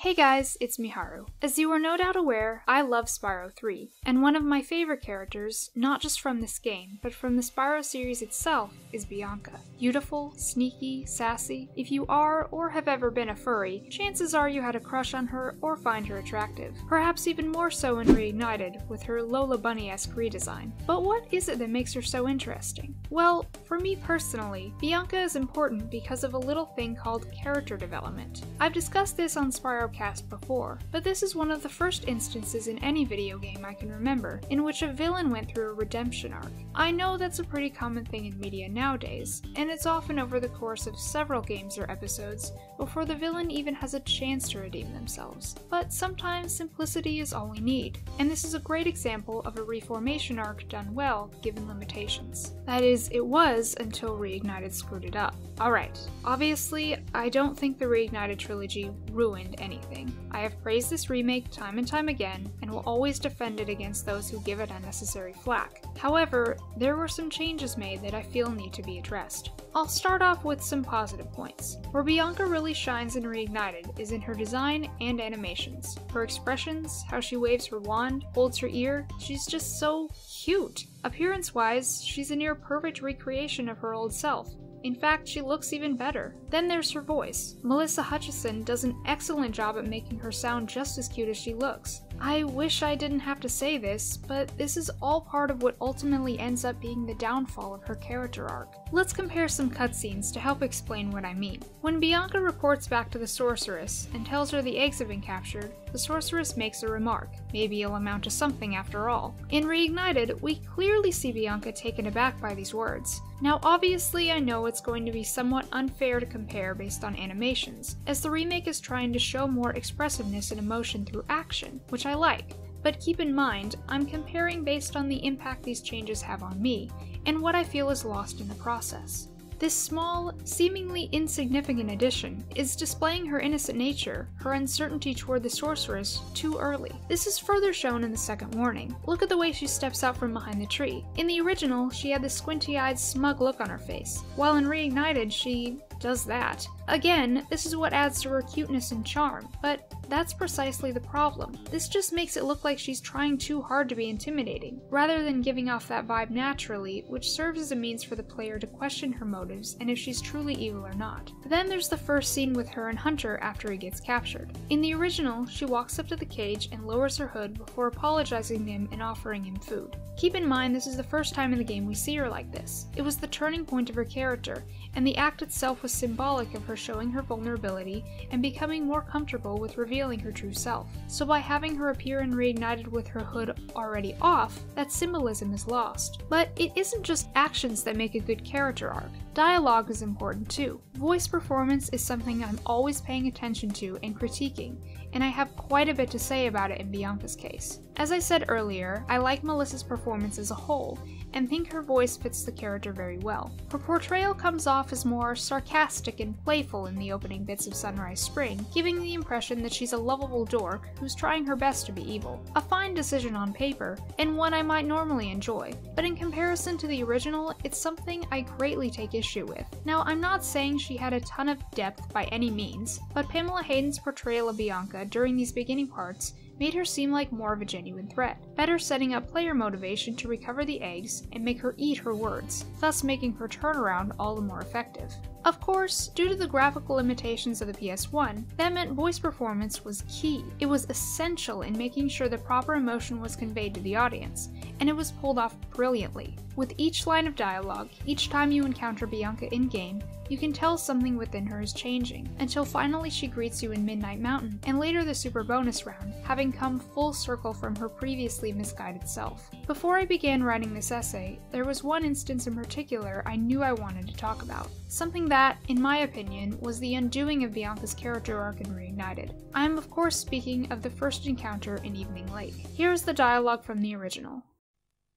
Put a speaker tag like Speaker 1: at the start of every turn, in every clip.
Speaker 1: Hey guys, it's Miharu. As you are no doubt aware, I love Spyro 3, and one of my favorite characters, not just from this game, but from the Spyro series itself, is Bianca. Beautiful, sneaky, sassy. If you are or have ever been a furry, chances are you had a crush on her or find her attractive. Perhaps even more so in Reignited, with her Lola Bunny-esque redesign. But what is it that makes her so interesting? Well, for me personally, Bianca is important because of a little thing called character development. I've discussed this on Spyrocast before, but this is one of the first instances in any video game I can remember in which a villain went through a redemption arc. I know that's a pretty common thing in media nowadays, and it's often over the course of several games or episodes before the villain even has a chance to redeem themselves. But sometimes simplicity is all we need, and this is a great example of a reformation arc done well given limitations. That is, it was until Reignited screwed it up. Alright, obviously, I don't think the Reignited Trilogy ruined anything. I have praised this remake time and time again, and will always defend it against those who give it unnecessary flack. However, there were some changes made that I feel need to be addressed. I'll start off with some positive points. Where Bianca really shines in Reignited is in her design and animations. Her expressions, how she waves her wand, holds her ear, she's just so cute. Appearance-wise, she's a near perfect recreation of her old self. In fact, she looks even better. Then there's her voice. Melissa Hutchison does an excellent job at making her sound just as cute as she looks. I wish I didn't have to say this, but this is all part of what ultimately ends up being the downfall of her character arc. Let's compare some cutscenes to help explain what I mean. When Bianca reports back to the sorceress and tells her the eggs have been captured, the sorceress makes a remark. Maybe it'll amount to something after all. In Reignited, we clearly see Bianca taken aback by these words. Now obviously I know it's going to be somewhat unfair to compare based on animations, as the remake is trying to show more expressiveness and emotion through action, which I like. But keep in mind, I'm comparing based on the impact these changes have on me, and what I feel is lost in the process. This small, seemingly insignificant addition is displaying her innocent nature, her uncertainty toward the sorceress, too early. This is further shown in the second warning. Look at the way she steps out from behind the tree. In the original, she had the squinty-eyed, smug look on her face, while in Reignited, she does that. Again, this is what adds to her cuteness and charm, but that's precisely the problem. This just makes it look like she's trying too hard to be intimidating, rather than giving off that vibe naturally, which serves as a means for the player to question her motives and if she's truly evil or not. Then there's the first scene with her and Hunter after he gets captured. In the original, she walks up to the cage and lowers her hood before apologizing to him and offering him food. Keep in mind this is the first time in the game we see her like this. It was the turning point of her character, and the act itself was symbolic of her showing her vulnerability and becoming more comfortable with revealing her true self. So by having her appear in Reignited with her hood already off, that symbolism is lost. But it isn't just actions that make a good character arc. Dialogue is important too. Voice performance is something I'm always paying attention to and critiquing, and I have quite a bit to say about it in Bianca's case. As I said earlier, I like Melissa's performance as a whole, and think her voice fits the character very well. Her portrayal comes off as more sarcastic and playful in the opening bits of Sunrise Spring, giving the impression that she's a lovable dork who's trying her best to be evil. A fine decision on paper, and one I might normally enjoy, but in comparison to the original, it's something I greatly take issue with. Now, I'm not saying she had a ton of depth by any means, but Pamela Hayden's portrayal of Bianca during these beginning parts made her seem like more of a genuine threat, better setting up player motivation to recover the eggs and make her eat her words, thus making her turnaround all the more effective. Of course, due to the graphical limitations of the PS1, that meant voice performance was key. It was essential in making sure the proper emotion was conveyed to the audience, and it was pulled off brilliantly. With each line of dialogue, each time you encounter Bianca in-game, you can tell something within her is changing, until finally she greets you in Midnight Mountain, and later the super bonus round, having come full circle from her previously misguided self. Before I began writing this essay, there was one instance in particular I knew I wanted to talk about. Something that, in my opinion, was the undoing of Bianca's character arc in Reignited. I am of course speaking of the first encounter in Evening Lake. Here is the dialogue from the original.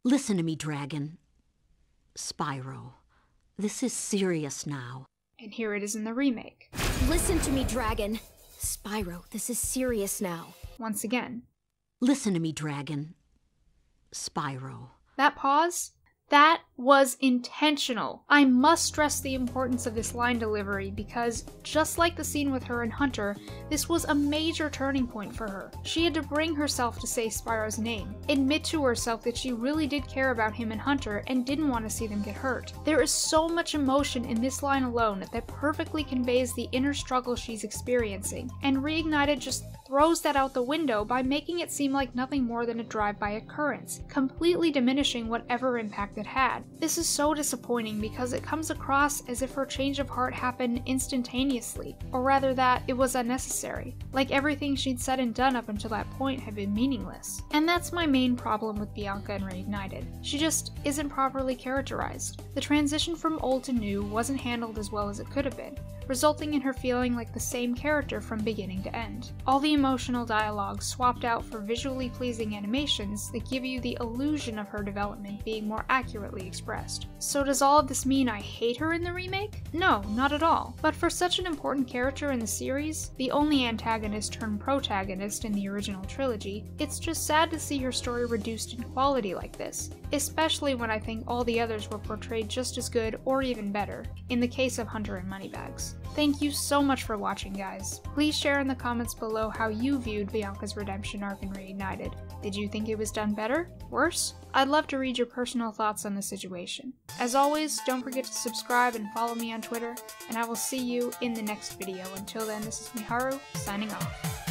Speaker 2: Listen to me, Dragon. Spyro, this is serious now.
Speaker 1: And here it is in the remake.
Speaker 3: Listen to me, Dragon. Spyro, this is serious now.
Speaker 1: Once again.
Speaker 2: Listen to me, Dragon. Spyro.
Speaker 1: That pause? That was intentional. I must stress the importance of this line delivery because, just like the scene with her and Hunter, this was a major turning point for her. She had to bring herself to say Spyro's name, admit to herself that she really did care about him and Hunter and didn't want to see them get hurt. There is so much emotion in this line alone that perfectly conveys the inner struggle she's experiencing, and Reignited just throws that out the window by making it seem like nothing more than a drive-by occurrence, completely diminishing whatever impact it had. This is so disappointing because it comes across as if her change of heart happened instantaneously, or rather that it was unnecessary, like everything she'd said and done up until that point had been meaningless. And that's my main problem with Bianca and Reignited. She just isn't properly characterized. The transition from old to new wasn't handled as well as it could have been, resulting in her feeling like the same character from beginning to end. All the emotional dialogue swapped out for visually pleasing animations that give you the illusion of her development being more accurately expressed. So does all of this mean I hate her in the remake? No, not at all. But for such an important character in the series, the only antagonist turned protagonist in the original trilogy, it's just sad to see her story reduced in quality like this, especially when I think all the others were portrayed just as good or even better, in the case of Hunter and Moneybags. Thank you so much for watching, guys. Please share in the comments below how you viewed Bianca's redemption arc in Reignited. Did you think it was done better? Worse? I'd love to read your personal thoughts on the situation. As always, don't forget to subscribe and follow me on Twitter, and I will see you in the next video. Until then, this is Miharu, signing off.